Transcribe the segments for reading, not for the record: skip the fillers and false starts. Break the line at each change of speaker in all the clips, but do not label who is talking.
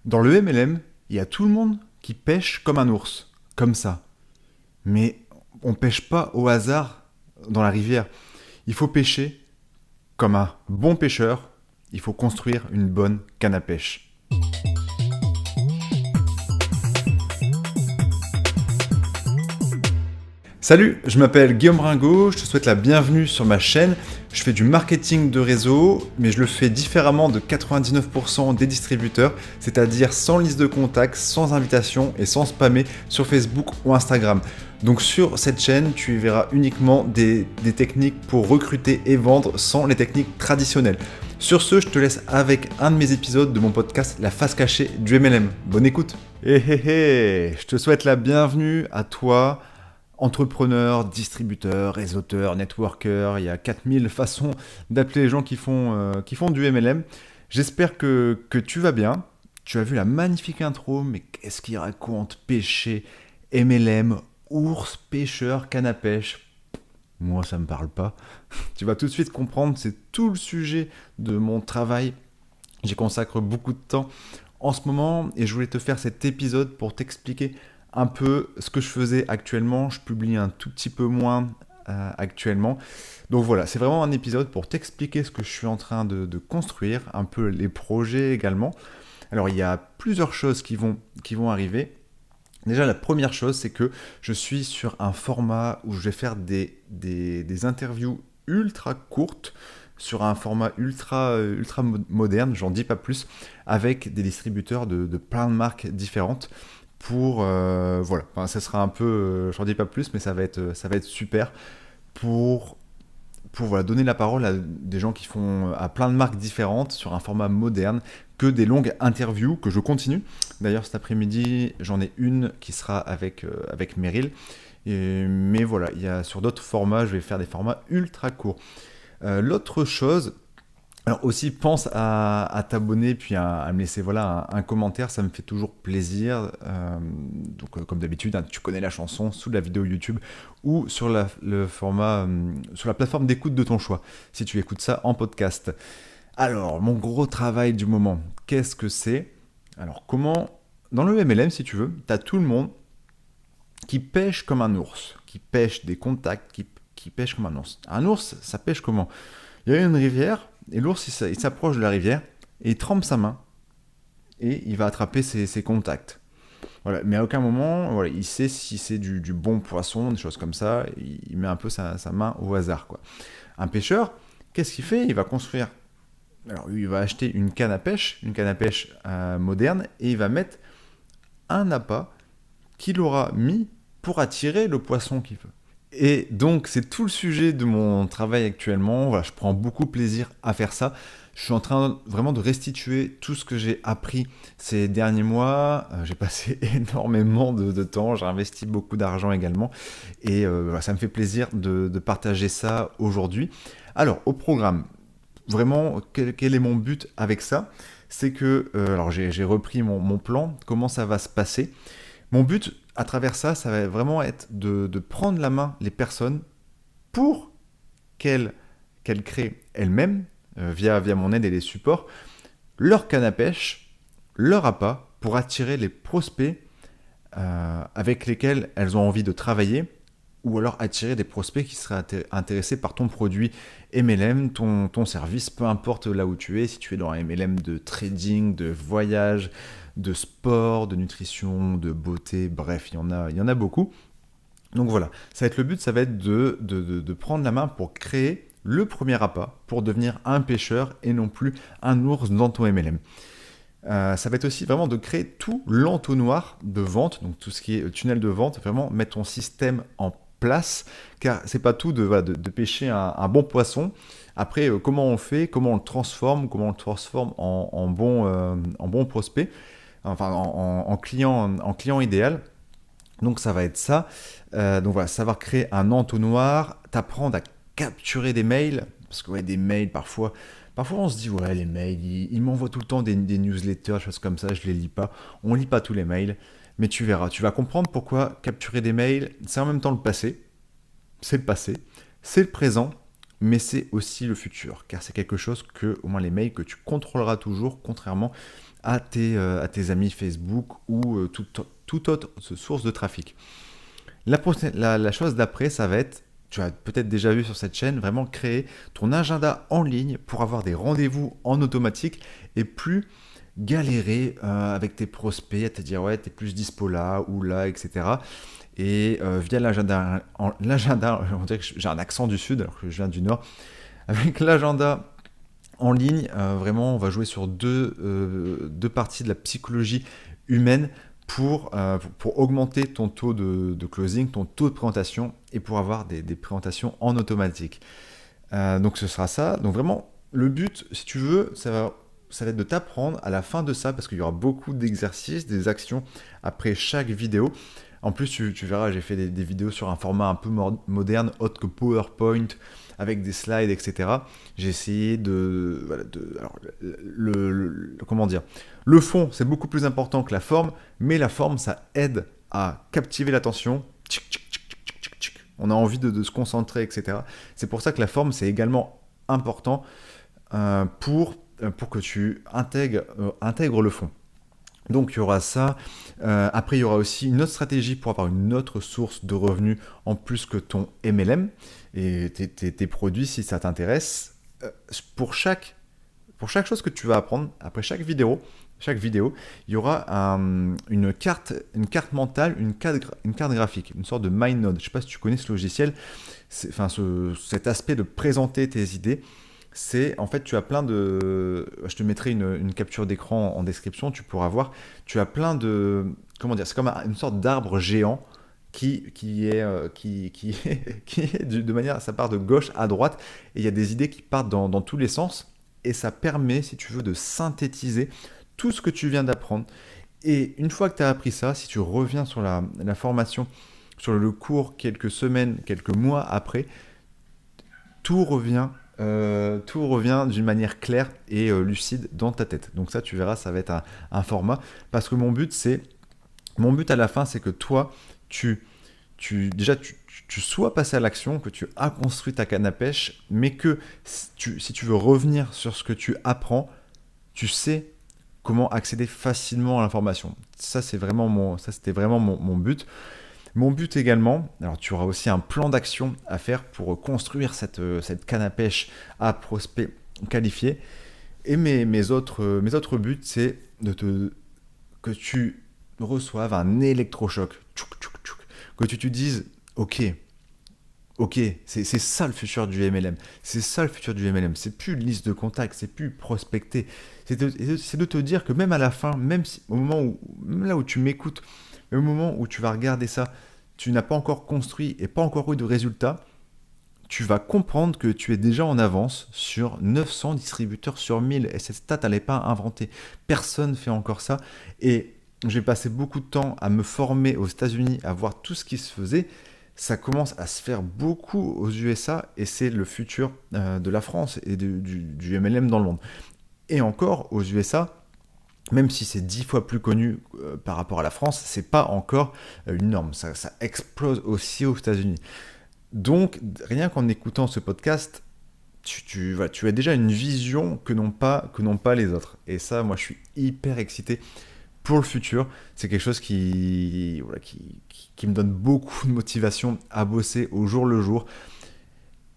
Dans le MLM, il y a tout le monde qui pêche comme un ours, comme ça. Mais on pêche pas au hasard dans la rivière. Il faut pêcher comme un bon pêcheur. Il faut construire une bonne canne à pêche. Salut, je m'appelle Guillaume Ringot, je te souhaite la bienvenue sur ma chaîne. Je fais du marketing de réseau, mais je le fais différemment de 99% des distributeurs, c'est-à-dire sans liste de contacts, sans invitation et sans spammer sur Facebook ou Instagram. Donc sur cette chaîne, tu y verras uniquement des techniques pour recruter et vendre sans les techniques traditionnelles. Sur ce, je te laisse avec un de mes épisodes de mon podcast La face cachée du MLM. Bonne écoute. Je te souhaite la bienvenue à toi. Entrepreneur, distributeur, réseauteur, networker, il y a 4000 façons d'appeler les gens qui font du MLM. J'espère que tu vas bien. Tu as vu la magnifique intro, mais qu'est-ce qu'il raconte? Pêcher, MLM, ours, pêcheur, canne à pêche. Moi, ça me parle pas. Tu vas tout de suite comprendre, c'est tout le sujet de mon travail. J'y consacre beaucoup de temps en ce moment et je voulais te faire cet épisode pour t'expliquer un peu ce que je faisais actuellement. Je publie un tout petit peu moins actuellement. Donc voilà, c'est vraiment un épisode pour t'expliquer ce que je suis en train de construire, un peu les projets également. Alors il y a plusieurs choses qui vont arriver. Déjà la première chose, c'est que je suis sur un format où je vais faire des interviews ultra courtes, sur un format ultra moderne, j'en dis pas plus, avec des distributeurs de plein de marques différentes. Voilà, enfin, ça sera un peu, j'en dis pas plus, mais ça va être super pour voilà, donner la parole à des gens qui font à plein de marques différentes sur un format moderne, que des longues interviews que je continue. D'ailleurs cet après-midi j'en ai une qui sera avec Meryl. Mais voilà, sur d'autres formats, je vais faire des formats ultra courts. L'autre chose, alors aussi pense à t'abonner puis à me laisser voilà, un commentaire, ça me fait toujours plaisir. Comme d'habitude, hein, tu connais la chanson sous la vidéo YouTube ou sur le format, sur la plateforme d'écoute de ton choix, si tu écoutes ça en podcast. Alors, mon gros travail du moment, qu'est-ce que c'est? Alors, dans le MLM, si tu veux, tu as tout le monde qui pêche comme un ours, qui pêche des contacts, qui pêche comme un ours. Un ours, ça pêche comment? Il y a une rivière, et l'ours, il s'approche de la rivière, et il trempe sa main, et il va attraper ses contacts. Voilà. Mais à aucun moment, voilà, il sait si c'est du bon poisson, des choses comme ça, il met un peu sa main au hasard, quoi. Un pêcheur, qu'est-ce qu'il fait? Il va construire. Alors, il va acheter une canne à pêche moderne, et il va mettre un appât qu'il aura mis pour attirer le poisson qu'il veut. Et donc, c'est tout le sujet de mon travail actuellement. Voilà, je prends beaucoup plaisir à faire ça. Je suis en train vraiment de restituer tout ce que j'ai appris ces derniers mois. J'ai passé énormément de temps, j'ai investi beaucoup d'argent également. Et voilà, ça me fait plaisir de partager ça aujourd'hui. Alors, au programme, vraiment, quel est mon but avec ça? C'est que, alors j'ai repris mon plan, comment ça va se passer. Mon but à travers ça, ça va vraiment être de prendre la main les personnes pour qu'elles créent elles-mêmes, via mon aide et les supports, leur canne à pêche, leur appât, pour attirer les prospects avec lesquels elles ont envie de travailler, ou alors attirer des prospects qui seraient intéressés par ton produit MLM, ton service, peu importe là où tu es, si tu es dans un MLM de trading, de voyage, de sport, de nutrition, de beauté, bref, il y en a beaucoup. Donc voilà, ça va être le but, ça va être de prendre la main pour créer le premier appât, pour devenir un pêcheur et non plus un ours dans ton MLM. Ça va être aussi vraiment de créer tout l'entonnoir de vente, donc tout ce qui est tunnel de vente, vraiment mettre ton système en place, car c'est pas tout de pêcher un bon poisson. Après, comment on fait, comment on le transforme en bon prospect, enfin en client idéal. Donc ça va être ça. Donc voilà, savoir créer un entonnoir, t'apprendre à capturer des mails, parce que ouais, des mails parfois on se dit ouais, les mails, ils m'envoient tout le temps des newsletters, des choses comme ça, je les lis pas. On lit pas tous les mails, mais tu verras, tu vas comprendre pourquoi capturer des mails, c'est en même temps le passé, c'est le présent, mais c'est aussi le futur, car c'est quelque chose que, au moins les mails, que tu contrôleras toujours, contrairement à tes amis Facebook ou toute autre source de trafic. La chose d'après, ça va être, tu as peut-être déjà vu sur cette chaîne, vraiment créer ton agenda en ligne pour avoir des rendez-vous en automatique et plus galérer avec tes prospects à te dire ouais, t'es plus dispo là ou là, etc. Et via l'agenda, on dirait que j'ai un accent du sud alors que je viens du nord, avec l'agenda en ligne, vraiment, on va jouer sur deux parties de la psychologie humaine pour augmenter ton taux de closing, ton taux de présentation et pour avoir des présentations en automatique. Donc ce sera ça. Donc vraiment, le but, si tu veux, ça va être de t'apprendre à la fin de ça, parce qu'il y aura beaucoup d'exercices, des actions après chaque vidéo. En plus, tu verras, j'ai fait des vidéos sur un format un peu moderne, autre que PowerPoint, avec des slides, etc. J'ai essayé alors, comment dire, le fond, c'est beaucoup plus important que la forme, mais la forme, ça aide à captiver l'attention. On a envie de se concentrer, etc. C'est pour ça que la forme, c'est également important pour que tu intègres le fond. Donc il y aura ça. Après, il y aura aussi une autre stratégie pour avoir une autre source de revenus en plus que ton MLM et tes produits si ça t'intéresse. Pour chaque chose que tu vas apprendre, après chaque vidéo, il y aura une carte mentale, une carte graphique, une sorte de MindNode. Je ne sais pas si tu connais ce logiciel, cet aspect de présenter tes idées. C'est en fait, tu as plein de. Je te mettrai une capture d'écran en description, tu pourras voir. Tu as plein de. Comment dire? C'est comme une sorte d'arbre géant qui est de manière. Ça part de gauche à droite et il y a des idées qui partent dans tous les sens. Et ça permet, si tu veux, de synthétiser tout ce que tu viens d'apprendre. Et une fois que tu as appris ça, si tu reviens sur la formation, sur le cours quelques semaines, quelques mois après, tout revient d'une manière claire et lucide dans ta tête. Donc ça, tu verras, ça va être un format. Parce que mon but à la fin, c'est que toi, tu sois passé à l'action, que tu as construit ta canne à pêche, mais que si tu veux revenir sur ce que tu apprends, tu sais comment accéder facilement à l'information. Ça, c'était vraiment mon but. Mon but également, alors tu auras aussi un plan d'action à faire pour construire cette canne à pêche à prospect qualifié. Et mes autres buts, c'est que tu reçoives un électrochoc. Que tu te dises, ok, c'est ça le futur du MLM. C'est ça le futur du MLM. C'est plus une liste de contacts, c'est plus prospecter. C'est de te dire que même à la fin, même là où tu m'écoutes, au moment où tu vas regarder ça, tu n'as pas encore construit et pas encore eu de résultats, tu vas comprendre que tu es déjà en avance sur 900 distributeurs sur 1000. Et cette stat, elle n'est pas inventée. Personne ne fait encore ça. Et j'ai passé beaucoup de temps à me former aux États-Unis, à voir tout ce qui se faisait. Ça commence à se faire beaucoup aux USA et c'est le futur de la France et du MLM dans le monde. Et encore, aux USA, même si c'est 10 fois plus connu par rapport à la France, c'est pas encore une norme. Ça explose aussi aux États-Unis. Donc, rien qu'en écoutant ce podcast, tu as déjà une vision que n'ont pas les autres. Et ça, moi, je suis hyper excité pour le futur. C'est quelque chose qui me donne beaucoup de motivation à bosser au jour le jour.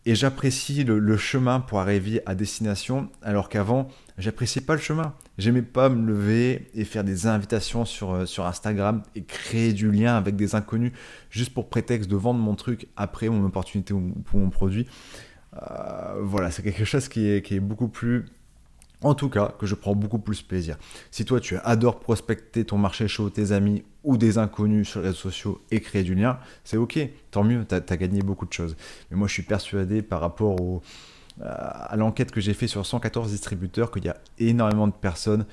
Et j'apprécie le chemin pour arriver à destination, alors qu'avant, j'appréciais pas le chemin. J'aimais pas me lever et faire des invitations sur Instagram et créer du lien avec des inconnus juste pour prétexte de vendre mon truc après, mon opportunité ou pour mon produit. Voilà, c'est quelque chose qui est beaucoup plus... En tout cas, que je prends beaucoup plus plaisir. Si toi, tu adores prospecter ton marché chaud, tes amis ou des inconnus sur les réseaux sociaux et créer du lien, c'est ok, tant mieux, tu as gagné beaucoup de choses. Mais moi, je suis persuadé par rapport à l'enquête que j'ai fait sur 114 distributeurs qu'il y a énormément de personnes,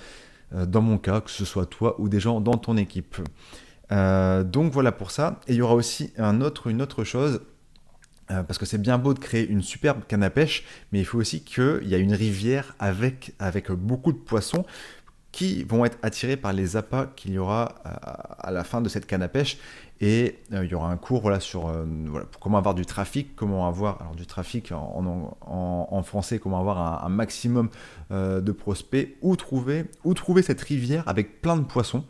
dans mon cas, que ce soit toi ou des gens dans ton équipe. Donc voilà pour ça. Et il y aura aussi une autre chose. Parce que c'est bien beau de créer une superbe canne à pêche, mais il faut aussi qu'il y ait une rivière avec beaucoup de poissons qui vont être attirés par les appâts qu'il y aura à la fin de cette canne à pêche. Et il y aura un cours voilà, sur pour comment avoir du trafic, comment avoir alors, du trafic en français, comment avoir un maximum de prospects, où trouver cette rivière avec plein de poissons.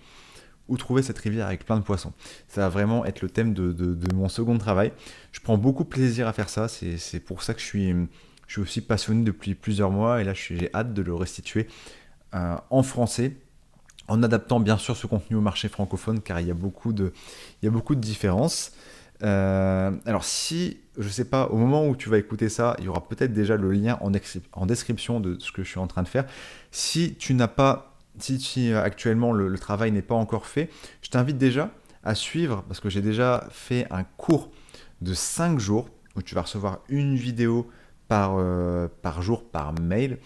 Ça va vraiment être le thème de mon second travail. Je prends beaucoup de plaisir à faire ça, c'est pour ça que je suis aussi passionné depuis plusieurs mois, et là j'ai hâte de le restituer en français, en adaptant bien sûr ce contenu au marché francophone, car il y a beaucoup de différences. Alors si, je sais pas, au moment où tu vas écouter ça, il y aura peut-être déjà le lien en description de ce que je suis en train de faire. Si actuellement le travail n'est pas encore fait, je t'invite déjà à suivre, parce que j'ai déjà fait un cours de 5 jours, où tu vas recevoir une vidéo par jour, par mail,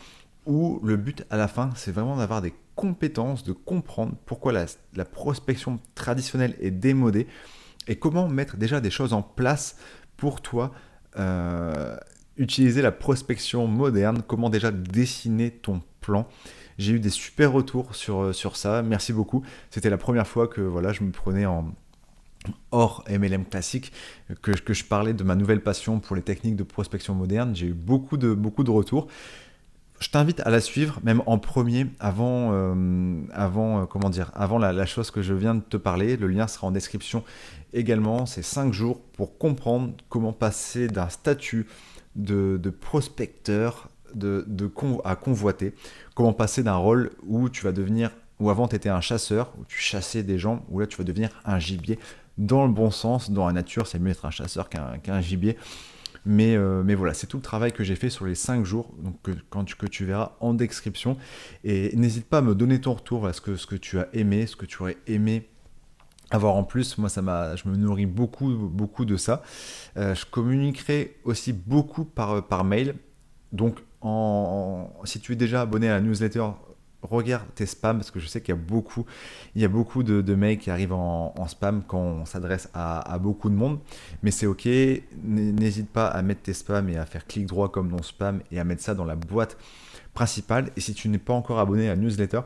où le but à la fin, c'est vraiment d'avoir des compétences, de comprendre pourquoi la prospection traditionnelle est démodée, et comment mettre déjà des choses en place pour toi, utiliser la prospection moderne, comment déjà dessiner ton plan. J'ai eu des super retours sur ça, merci beaucoup. C'était la première fois que voilà, je me prenais hors MLM classique, que je parlais de ma nouvelle passion pour les techniques de prospection moderne. J'ai eu beaucoup de retours. Je t'invite à la suivre, même en premier, avant la chose que je viens de te parler. Le lien sera en description également. C'est 5 jours pour comprendre comment passer d'un statut de prospecteur à convoiter. Comment passer d'un rôle où tu vas devenir, où avant tu étais un chasseur, où tu chassais des gens, où là tu vas devenir un gibier. Dans le bon sens, dans la nature, c'est mieux d'être un chasseur qu'un gibier. Mais voilà, c'est tout le travail que j'ai fait sur les 5 jours, donc que tu verras en description. Et n'hésite pas à me donner ton retour, ce que tu as aimé, ce que tu aurais aimé avoir en plus. Moi, je me nourris beaucoup de ça. Je communiquerai aussi beaucoup par mail. Donc, si tu es déjà abonné à la newsletter, regarde tes spams, parce que je sais qu'il y a beaucoup de mails qui arrivent en spam quand on s'adresse à beaucoup de monde, mais c'est ok. N'hésite pas à mettre tes spams et à faire clic droit comme dans spam et à mettre ça dans la boîte principale. Et si tu n'es pas encore abonné à la newsletter,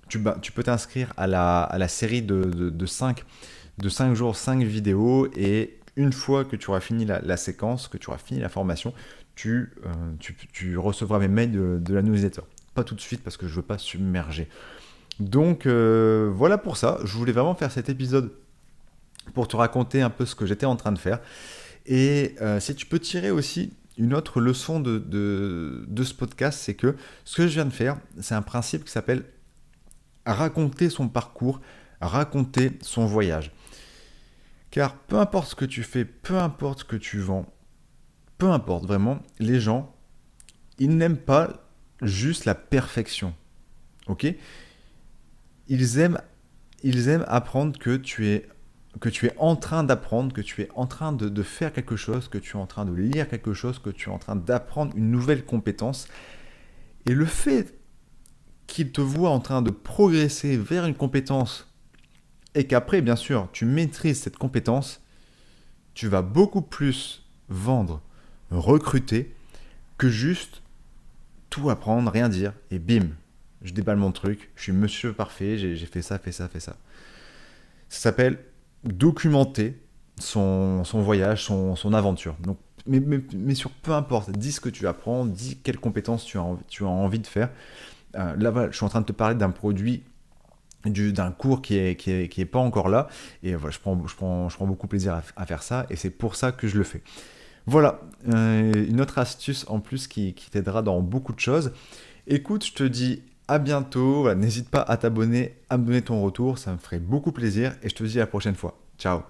tu peux t'inscrire à la série de 5 jours, 5 vidéos, et une fois que tu auras fini la séquence, que tu auras fini la formation, tu recevras mes mails de la newsletter. Pas tout de suite, parce que je veux pas submerger. Donc voilà pour ça. Je voulais vraiment faire cet épisode pour te raconter un peu ce que j'étais en train de faire. Et si tu peux tirer aussi une autre leçon de ce podcast, c'est que ce que je viens de faire, c'est un principe qui s'appelle raconter son parcours, raconter son voyage. Car peu importe ce que tu fais, peu importe ce que tu vends, peu importe vraiment, les gens, ils n'aiment pas juste la perfection, ok ? Ils aiment apprendre que tu es en train d'apprendre, que tu es en train de faire quelque chose, que tu es en train de lire quelque chose, que tu es en train d'apprendre une nouvelle compétence. Et le fait qu'ils te voient en train de progresser vers une compétence, et qu'après, bien sûr, tu maîtrises cette compétence, tu vas beaucoup plus vendre, recruter, que juste tout apprendre, rien dire, et bim, je déballe mon truc, je suis monsieur parfait, j'ai fait ça. Ça s'appelle documenter son voyage, son aventure. Donc, mais sur peu importe, dis ce que tu apprends, dis quelles compétences tu as envie de faire. Là, voilà, je suis en train de te parler d'un produit, d'un cours qui est pas encore là, et voilà, je prends beaucoup plaisir à faire ça, et c'est pour ça que je le fais. Voilà, une autre astuce en plus qui t'aidera dans beaucoup de choses. Écoute, je te dis à bientôt. Voilà, n'hésite pas à t'abonner, à me donner ton retour, ça me ferait beaucoup plaisir, et je te dis à la prochaine fois. Ciao.